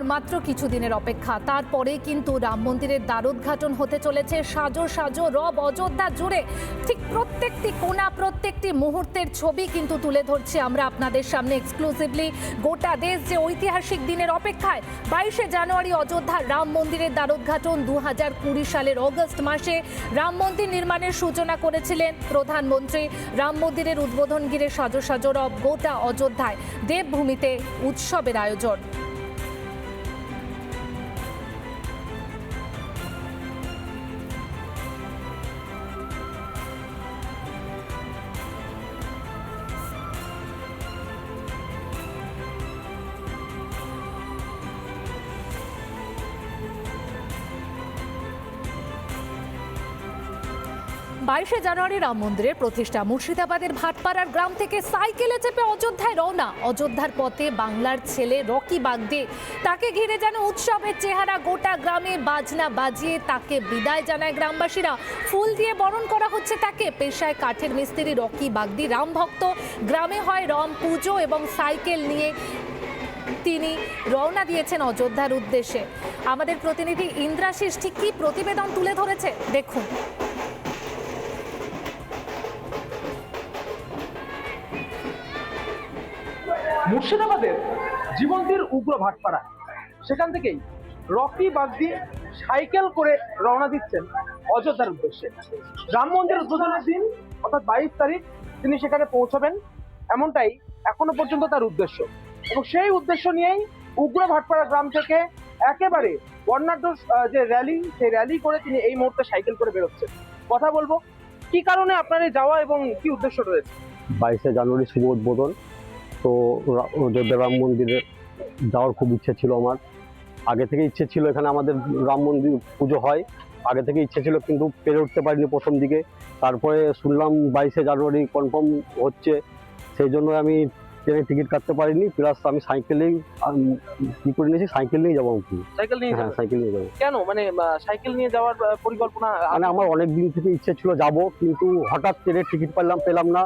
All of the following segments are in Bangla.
আর মাত্র কিছুদিনের অপেক্ষা, তারপরে কিন্তু রাম মন্দিরের দ্বারোদ্ঘাটন হতে চলেছে। সাজো সাজো রব অযোধ্যা জুড়ে ঠিক প্রত্যেকটি কোণা, প্রত্যেকটি মুহূর্তের ছবি কিন্তু তুলে ধরছি আমরা আপনাদের সামনে এক্সক্লুসিভলি। গোটা দেশ যে ঐতিহাসিক দিনের অপেক্ষায়। 22শে জানুয়ারি অযোধ্যার রাম মন্দিরের দ্বারোদ্ঘাটন। 2020 সালের অগস্ট মাসে রাম মন্দির নির্মাণের সূচনা করেছিলেন প্রধানমন্ত্রী। রাম মন্দিরের উদ্বোধন ঘিরে সাজো সাজো রব গোটা অযোধ্যায়। দেবভূমিতে উৎসবের আয়োজন। বাইশে জানুয়ারি রাম মন্দিরের প্রতিষ্ঠা। মুর্শিদাবাদের ভাটপাড়ার গ্রাম থেকে সাইকেলে চেপে অযোধ্যায় রওনা। অযোধ্যার পথে বাংলার ছেলে রকি বাগদি। তাকে ঘিরে যেন উৎসবের চেহারা। গোটা গ্রামে বাজনা বাজিয়ে তাকে বিদায় জানায় গ্রামবাসীরা। ফুল দিয়ে বরণ করা হচ্ছে তাকে। পেশায় কাঠের মিস্ত্রি রকি বাগদি রাম ভক্ত। গ্রামে হয় রাম পুজো এবং সাইকেল নিয়ে তিনি রওনা দিয়েছেন অযোধ্যার উদ্দেশ্যে। আমাদের প্রতিনিধি ইন্দ্রাশিস ঠিক কি প্রতিবেদন তুলে ধরেছে দেখুন। মুর্শিদাবাদের জীবন্তীর উগ্র ভাটপাড়া, সেখান থেকেই রকি বাগদি সাইকেল করে রওনা দিচ্ছেন অযোধ্যার উদ্দেশ্যে। রাম মন্দির উদ্বোধনের দিন অর্থাৎ 22 তারিখ তিনি সেখানে পৌঁছবেন, এমনটাই এখনো পর্যন্ত তার উদ্দেশ্য। এবং সেই উদ্দেশ্য নিয়েই উগ্র ভাটপাড়া গ্রাম থেকে একেবারে বর্ণাঢ্য যে র্যালি, সেই র্যালি করে তিনি এই মুহূর্তে সাইকেল করে বেরোচ্ছেন। কথা বলবো কি কারণে আপনার এই যাওয়া এবং কি উদ্দেশ্য রয়েছে। 22শে জানুয়ারি শুভ উদ্বোধন, তো অযোধ্যা রাম মন্দিরে যাওয়ার খুব ইচ্ছে ছিল আমার। আগে থেকে ইচ্ছে ছিল, এখানে আমাদের রাম মন্দির পুজো হয়, আগে থেকে ইচ্ছে ছিল, কিন্তু পেরে উঠতে পারিনি প্রথম দিকে। তারপরে শুনলাম 22শে জানুয়ারি কনফার্ম হচ্ছে, সেই জন্য আমি ট্রেনের টিকিট কাটতে পারিনি। প্লাস আমি সাইকেলেই কি করে নিয়েছি, সাইকেল নিয়ে যাবো। সাইকেল নিয়ে? হ্যাঁ, সাইকেল নিয়ে যাবো। কেন মানে সাইকেল নিয়ে যাওয়ার পরিকল্পনা? মানে আমার অনেক দিন থেকে ইচ্ছে ছিল যাব, কিন্তু হঠাৎ ট্রেনের টিকিট পেলাম না।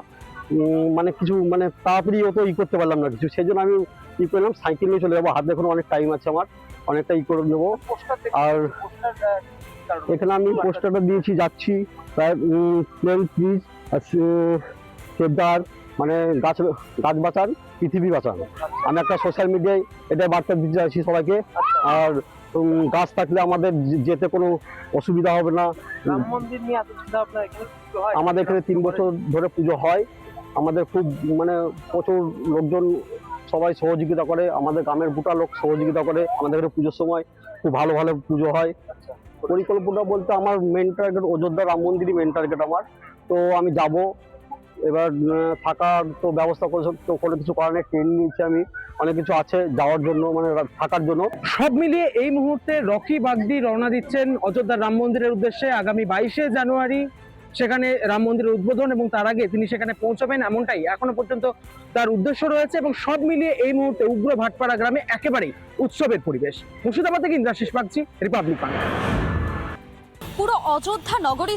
মানে কিছু মানে তাড়াতাড়ি অত করতে পারলাম না কিছু, সেই জন্য আমি করলাম সাইকেল নিয়ে চলে যাবো। হাতে এখন অনেক টাইম আছে, আমার অনেকটা করে নেবো। আর এখানে আমি পোস্টারটা দিয়েছি, যাচ্ছি প্রায় প্লিজ সেফগার্ড, মানে গাছ বাঁচান পৃথিবী বাঁচান। আমি একটা সোশ্যাল মিডিয়ায় এটা বার্তা দিতে চাইছি সবাইকে। আর গাছ থাকলে আমাদের যেতে কোনো অসুবিধা হবে না। রাম মন্দির নিয়ে এত চিন্তা ভাবনা এখানে হয়? আমাদের এখানে 3 বছর ধরে পুজো হয়। আমাদের খুব মানে প্রচুর লোকজন সবাই সহযোগিতা করে, আমাদের গ্রামের গোটা লোক সহযোগিতা করে। আমাদের এখানে পুজোর সময় খুব ভালো ভালো পুজো হয়। পরিকল্পনা বলতে আমার মেন টার্গেট অযোধ্যা রাম মন্দিরই মেন টার্গেট আমার। তো আমি যাব, এবার থাকার তো ব্যবস্থা করে, তো কোনো কিছু করার নেই। ট্রেন নিয়েছি আমি, অনেক কিছু আছে যাওয়ার জন্য, মানে থাকার জন্য। সব মিলিয়ে এই মুহূর্তে রকি বাগদি রওনা দিচ্ছেন অযোধ্যা রাম মন্দিরের উদ্দেশ্যে। আগামী 22শে জানুয়ারি সেখানে রাম মন্দিরের উদ্বোধন, এবং তার আগে তিনি সেখানে পৌঁছবেন, এমনটাই এখনো পর্যন্ত তার উদ্দেশ্য রয়েছে। এবং সব মিলিয়ে এই মুহূর্তে উগ্র ভাটপাড়া গ্রামে একেবারেই উৎসবের পরিবেশ। মুর্শিদাবাদ থেকে ইন্দ্রাশিস বাগচি, রিপাবলিক বাংলা। পুরো অযোধ্যা নগরী